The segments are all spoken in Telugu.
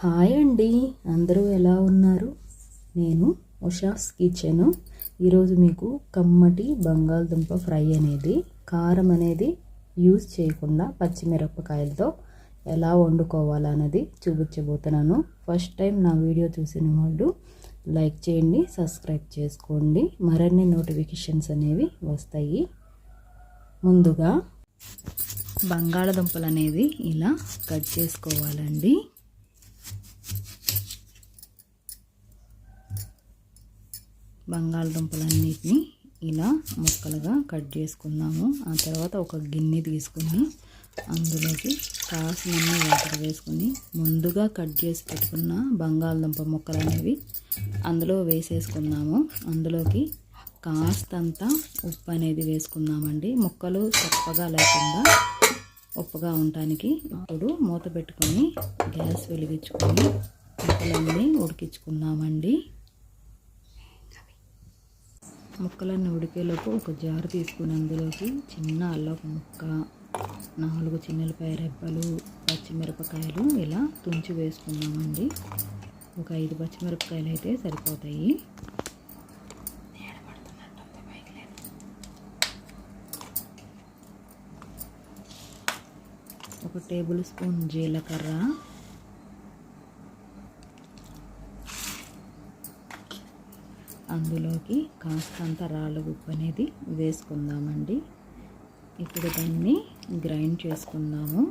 హాయ్ అండి, అందరూ ఎలా ఉన్నారు? నేను ఉషాస్ కిచెన్. ఈరోజు మీకు కమ్మటి బంగాళదుంప ఫ్రై అనేది కారం అనేది యూజ్ చేయకుండా పచ్చిమిరపకాయలతో ఎలా వండుకోవాలన్నది చూపించబోతున్నాను. ఫస్ట్ టైం నా వీడియో చూసిన వాళ్ళు లైక్ చేయండి, సబ్స్క్రైబ్ చేసుకోండి, మరిన్ని నోటిఫికేషన్స్ అనేవి వస్తాయి. ముందుగా బంగాళదుంపలు అనేది ఇలా కట్ చేసుకోవాలండి. బంగాళదుంపలన్నిటిని ఇలా ముక్కలుగా కట్ చేసుకున్నాము. ఆ తర్వాత ఒక గిన్నె తీసుకుని అందులోకి కాసినన్ని వాటర్ వేసుకుని ముందుగా కట్ చేసి పెట్టుకున్న బంగాళదుంప ముక్కలు అనేవి అందులో వేసేసుకున్నాము. అందులోకి కాస్తంత ఉప్పు అనేది వేసుకున్నామండి, ముక్కలు చప్పగా లేకుండా ఉప్పుగా ఉండటానికి. ఇప్పుడు మూత పెట్టుకొని గ్యాస్ వెలిగించుకొని ముక్కలన్నీ ఉడికించుకున్నామండి. ముక్కలన్నీ ఉడికేలోపు ఒక జారు తీసుకుని అందులోకి చిన్న అల్లపు ముక్క, 4 చిన్నులపాయ రెబ్బలు, పచ్చిమిరపకాయలు ఇలా తుంచి వేసుకున్నామండి. ఒక 5 పచ్చిమిరపకాయలు అయితే సరిపోతాయి. ఒక టేబుల్ స్పూన్ జీలకర్ర, అందులోకి కాస్తంత రాళ్ళ ఉప్పు అనేది వేసుకుందామండి. ఇప్పుడు దాన్ని గ్రైండ్ చేసుకుందాము.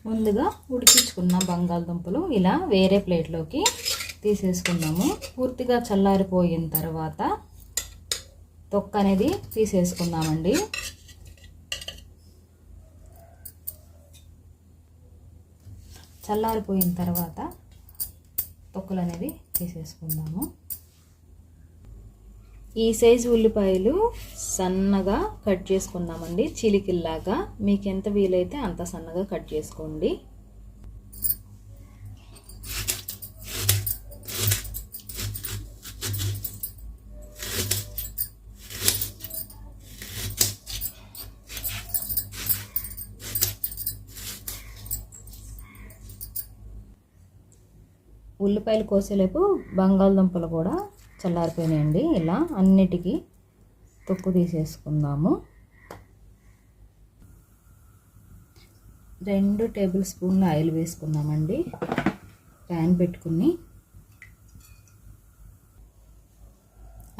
ముందుగా ఉడికించుకున్న బంగాళదుంపలు ఇలా వేరే ప్లేట్లోకి తీసేసుకుందాము. పూర్తిగా చల్లారిపోయిన తర్వాత తొక్క అనేది తీసేసుకుందామండి. చల్లారిపోయిన తర్వాత తొక్కలు అనేది తీసేసుకుందాము. ఈ సైజు ఉల్లిపాయలు సన్నగా కట్ చేసుకుందామండి, చిలికిల్లాగా. మీకు ఎంత వీలైతే అంత సన్నగా కట్ చేసుకోండి. ఉల్లిపాయలు కోసేలేపు బంగాళదుంపలు కూడా చల్లారిపోయినాయండి. ఇలా అన్నిటికీ తొక్కు తీసేసుకుందాము. 2 టేబుల్ స్పూన్ల ఆయిల్ వేసుకున్నామండి. ప్యాన్ పెట్టుకుని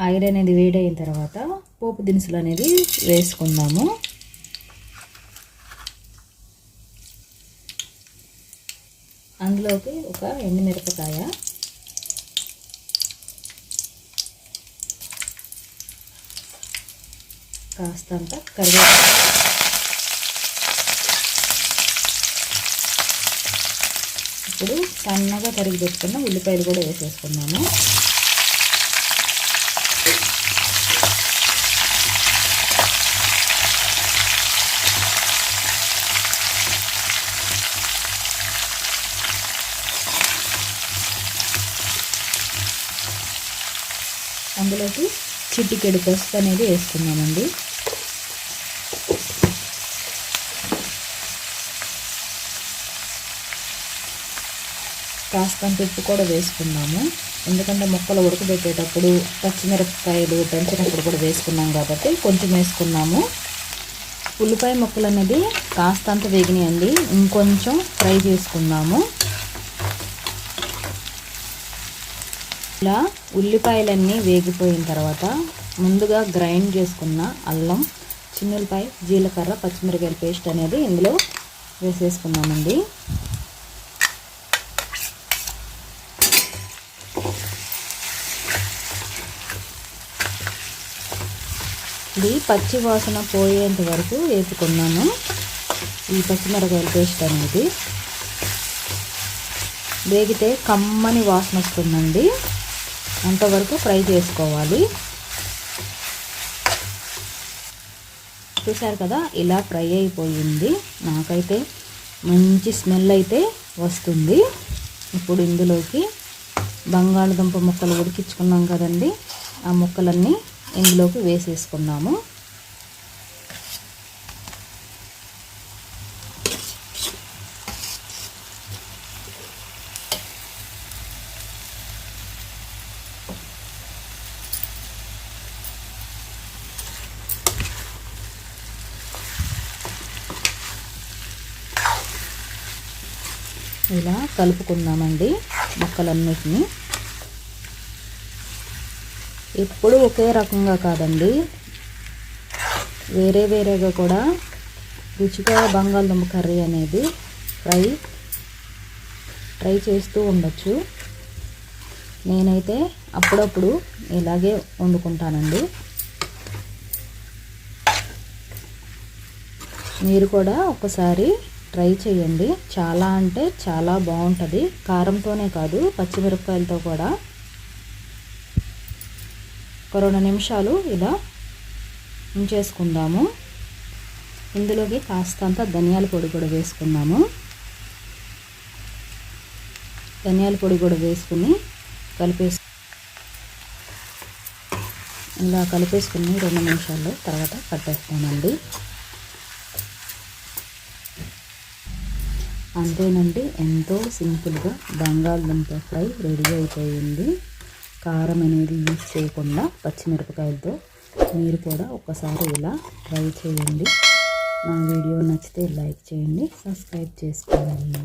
ఆయిల్ అనేది వేడైన తర్వాత పోపు దినుసులు అనేది వేసుకుందాము. అందులోకి ఒక ఎండుమిరపకాయ, కాస్తంత కరివేపాకు, ఇప్పుడు సన్నగా తరిగి పెట్టుకున్న ఉల్లిపాయలు కూడా వేసేసుకున్నాము. అందులోకి చిటికెడు పసుపు అనేది వేసుకున్నామండి. కాస్తంత ఉప్పు కూడా వేసుకున్నాము, ఎందుకంటే ముక్కలు ఉడకబెట్టేటప్పుడు పచ్చిమిరపకాయలు దంచినప్పుడు కూడా వేసుకున్నాం కాబట్టి కొంచెం వేసుకున్నాము. ఉల్లిపాయ ముక్కలు అనేది కాస్తంత వేగినాయండి, ఇంకొంచెం ఫ్రై చేసుకున్నాము. ఇలా ఉల్లిపాయలన్నీ వేగిపోయిన తర్వాత ముందుగా గ్రైండ్ చేసుకున్న అల్లం, చిన్నులపాయ, జీలకర్ర, పచ్చిమిరపకాయల పేస్ట్ అనేది ఇందులో వేసేసుకున్నామండి. ఇది పచ్చి వాసన పోయేంత వరకు వేసుకున్నాను. ఈ పచ్చిమిరపకాయల పేస్ట్ అనేది వేగితే కమ్మని వాసన వస్తుందండి, అంతవరకు ఫ్రై చేసుకోవాలి. చూసారు కదా, ఇలా ఫ్రై అయిపోయింది. నాకైతే మంచి స్మెల్ అయితే వస్తుంది. ఇప్పుడు ఇందులోకి బంగాళదుంప ముక్కలు ఉడికించుకున్నాం కదండి, ఆ ముక్కలన్నీ ఇందులోకి వేసేసుకున్నాము. ఇలా కలుపుకుందామండి ముక్కలన్నిటిని. ఎప్పుడు ఒకే రకంగా కాదండి, వేరే వేరేగా కూడా రుచిగా బంగాళదుంప కర్రీ అనేది ట్రై చేస్తూ ఉండొచ్చు. నేనైతే అప్పుడప్పుడు ఇలాగే వండుకుంటానండి. మీరు కూడా ఒకసారి ట్రై చేయండి. చాలా అంటే చాలా బాగుంటుంది. కారంతోనే కాదు, పచ్చిమిరపకాయలతో కూడా. ఒక 2 నిమిషాలు ఇలా ఉంచేసుకుందాము. ఇందులోకి కాస్తంత ధనియాల పొడి కూడా వేసుకుందాము. ధనియాల పొడి కూడా వేసుకుని ఇలా కలిపేసుకుని 2 నిమిషాలు తర్వాత కట్టేస్తామండి. అంతేనండి, ఎంతో సింపుల్గా బంగాళదుంప ఫ్రై రెడీ అయిపోయింది. కారం అనేది యూజ్ చేయకుండా పచ్చిమిరపకాయలతో. మీరు కూడా ఒకసారి ఇలా ట్రై చేయండి. నా వీడియో నచ్చితే లైక్ చేయండి, సబ్స్క్రైబ్ చేసుకోండి.